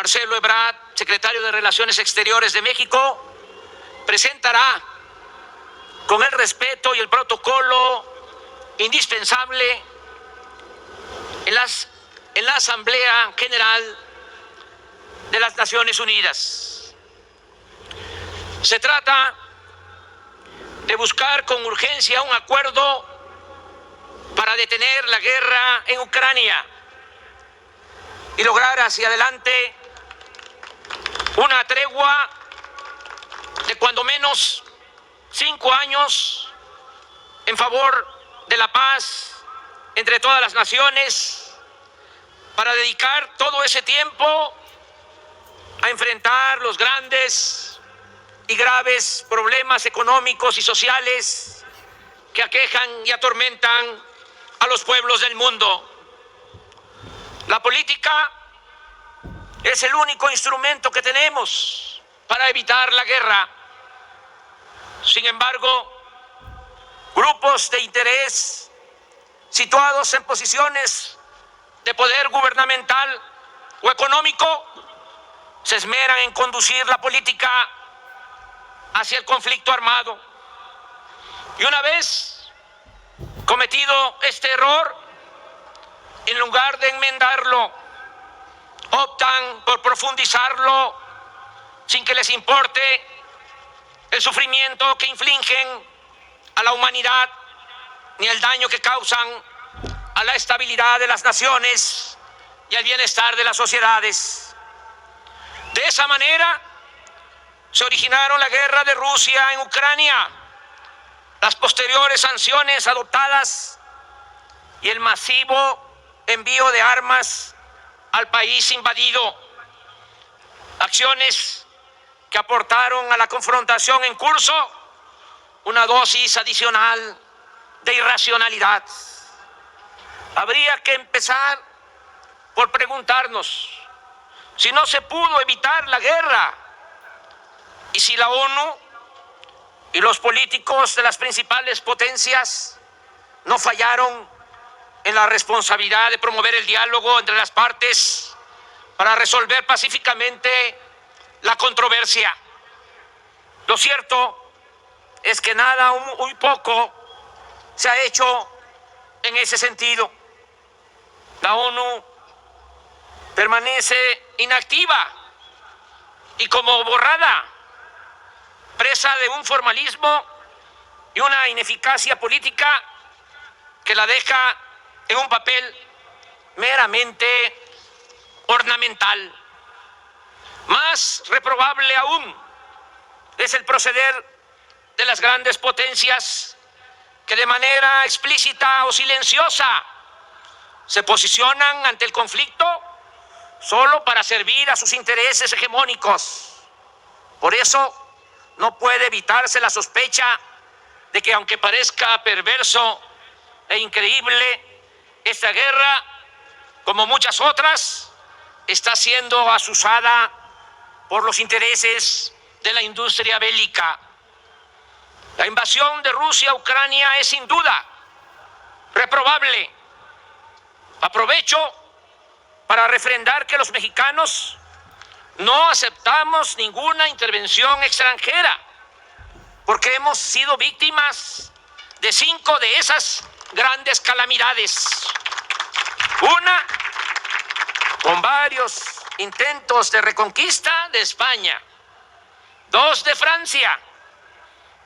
Marcelo Ebrard, secretario de Relaciones Exteriores de México, presentará con el respeto y el protocolo indispensable en la Asamblea General de las Naciones Unidas. Se trata de buscar con urgencia un acuerdo para detener la guerra en Ucrania y lograr hacia adelante una tregua de cuando menos 5 años en favor de la paz entre todas las naciones, para dedicar todo ese tiempo a enfrentar los grandes y graves problemas económicos y sociales que aquejan y atormentan a los pueblos del mundo. La política es el único instrumento que tenemos para evitar la guerra. Sin embargo, grupos de interés situados en posiciones de poder gubernamental o económico se esmeran en conducir la política hacia el conflicto armado. Y una vez cometido este error, en lugar de enmendarlo, optan por profundizarlo sin que les importe el sufrimiento que infligen a la humanidad ni el daño que causan a la estabilidad de las naciones y al bienestar de las sociedades. De esa manera se originaron la guerra de Rusia en Ucrania, las posteriores sanciones adoptadas y el masivo envío de armas al país invadido. Acciones que aportaron a la confrontación en curso una dosis adicional de irracionalidad. Habría que empezar por preguntarnos si no se pudo evitar la guerra y si la ONU y los políticos de las principales potencias no fallaron en la responsabilidad de promover el diálogo entre las partes para resolver pacíficamente la controversia. Lo cierto es que nada, muy poco, se ha hecho en ese sentido. La ONU permanece inactiva y como borrada, presa de un formalismo y una ineficacia política que la deja en un papel meramente ornamental. Más reprobable aún es el proceder de las grandes potencias que de manera explícita o silenciosa se posicionan ante el conflicto solo para servir a sus intereses hegemónicos. Por eso no puede evitarse la sospecha de que, aunque parezca perverso e increíble, esta guerra, como muchas otras, está siendo azuzada por los intereses de la industria bélica. La invasión de Rusia a Ucrania es sin duda reprobable. Aprovecho para refrendar que los mexicanos no aceptamos ninguna intervención extranjera, porque hemos sido víctimas de 5 de esas grandes calamidades. Una, con varios intentos de reconquista de España, 2 de Francia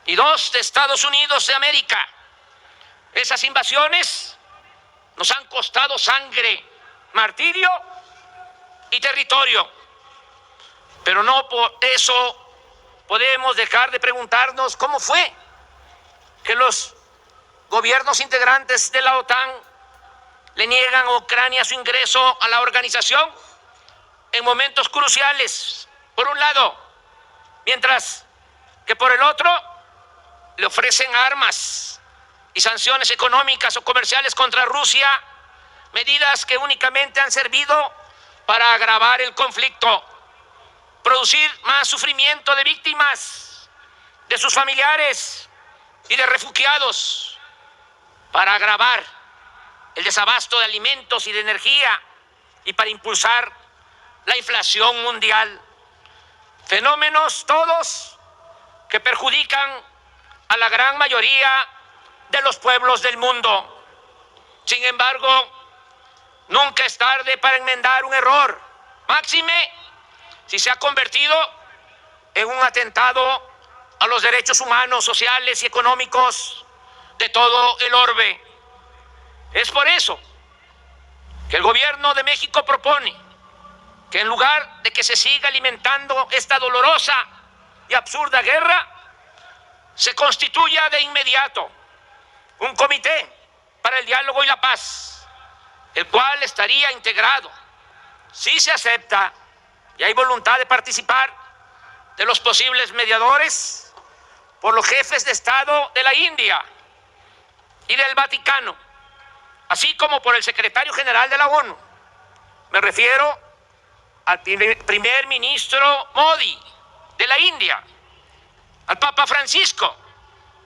y 2 de Estados Unidos de América. Esas invasiones nos han costado sangre, martirio y territorio. Pero no por eso podemos dejar de preguntarnos cómo fue que los gobiernos integrantes de la OTAN le niegan a Ucrania su ingreso a la organización en momentos cruciales, por un lado, mientras que por el otro le ofrecen armas y sanciones económicas o comerciales contra Rusia, medidas que únicamente han servido para agravar el conflicto, producir más sufrimiento de víctimas, de sus familiares y de refugiados, para agravar el desabasto de alimentos y de energía y para impulsar la inflación mundial. Fenómenos todos que perjudican a la gran mayoría de los pueblos del mundo. Sin embargo, nunca es tarde para enmendar un error, máxime si se ha convertido en un atentado a los derechos humanos, sociales y económicos de todo el orbe. Es por eso que el gobierno de México propone que en lugar de que se siga alimentando esta dolorosa y absurda guerra, se constituya de inmediato un comité para el diálogo y la paz, el cual estaría integrado, si se acepta y hay voluntad de participar, de los posibles mediadores por los jefes de Estado de la India y del Vaticano, así como por el secretario general de la ONU. Me refiero al primer ministro Modi de la India, al Papa Francisco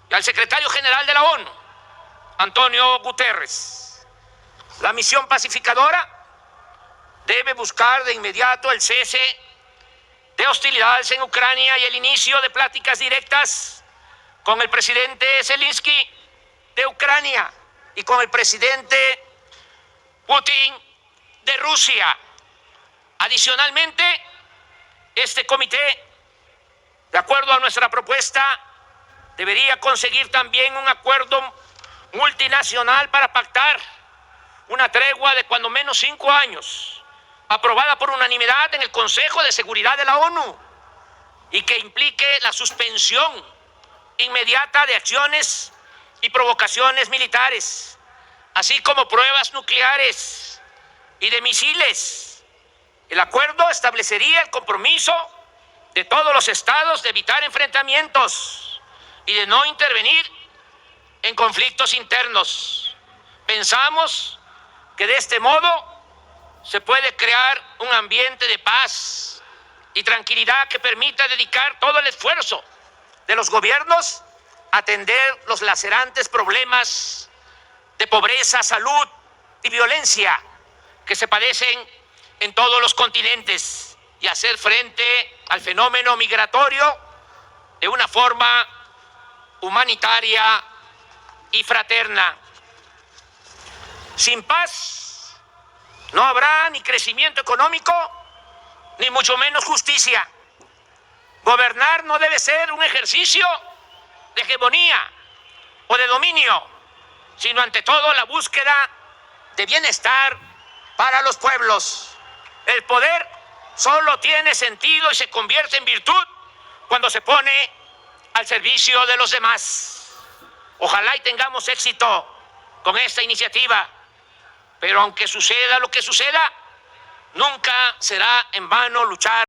y al secretario general de la ONU, Antonio Guterres. La misión pacificadora debe buscar de inmediato el cese de hostilidades en Ucrania y el inicio de pláticas directas con el presidente Zelensky de Ucrania y con el presidente Putin de Rusia. Adicionalmente, este comité, de acuerdo a nuestra propuesta, debería conseguir también un acuerdo multinacional para pactar una tregua de cuando menos 5 años, aprobada por unanimidad en el Consejo de Seguridad de la ONU, y que implique la suspensión inmediata de acciones y provocaciones militares, así como pruebas nucleares y de misiles. El acuerdo establecería el compromiso de todos los estados de evitar enfrentamientos y de no intervenir en conflictos internos. Pensamos que de este modo se puede crear un ambiente de paz y tranquilidad que permita dedicar todo el esfuerzo de los gobiernos a atender los lacerantes problemas de pobreza, salud y violencia que se padecen en todos los continentes y hacer frente al fenómeno migratorio de una forma humanitaria y fraterna. Sin paz no habrá ni crecimiento económico, ni mucho menos justicia. Gobernar no debe ser un ejercicio de hegemonía o de dominio, sino ante todo la búsqueda de bienestar para los pueblos. El poder solo tiene sentido y se convierte en virtud cuando se pone al servicio de los demás. Ojalá y tengamos éxito con esta iniciativa, pero aunque suceda lo que suceda, nunca será en vano luchar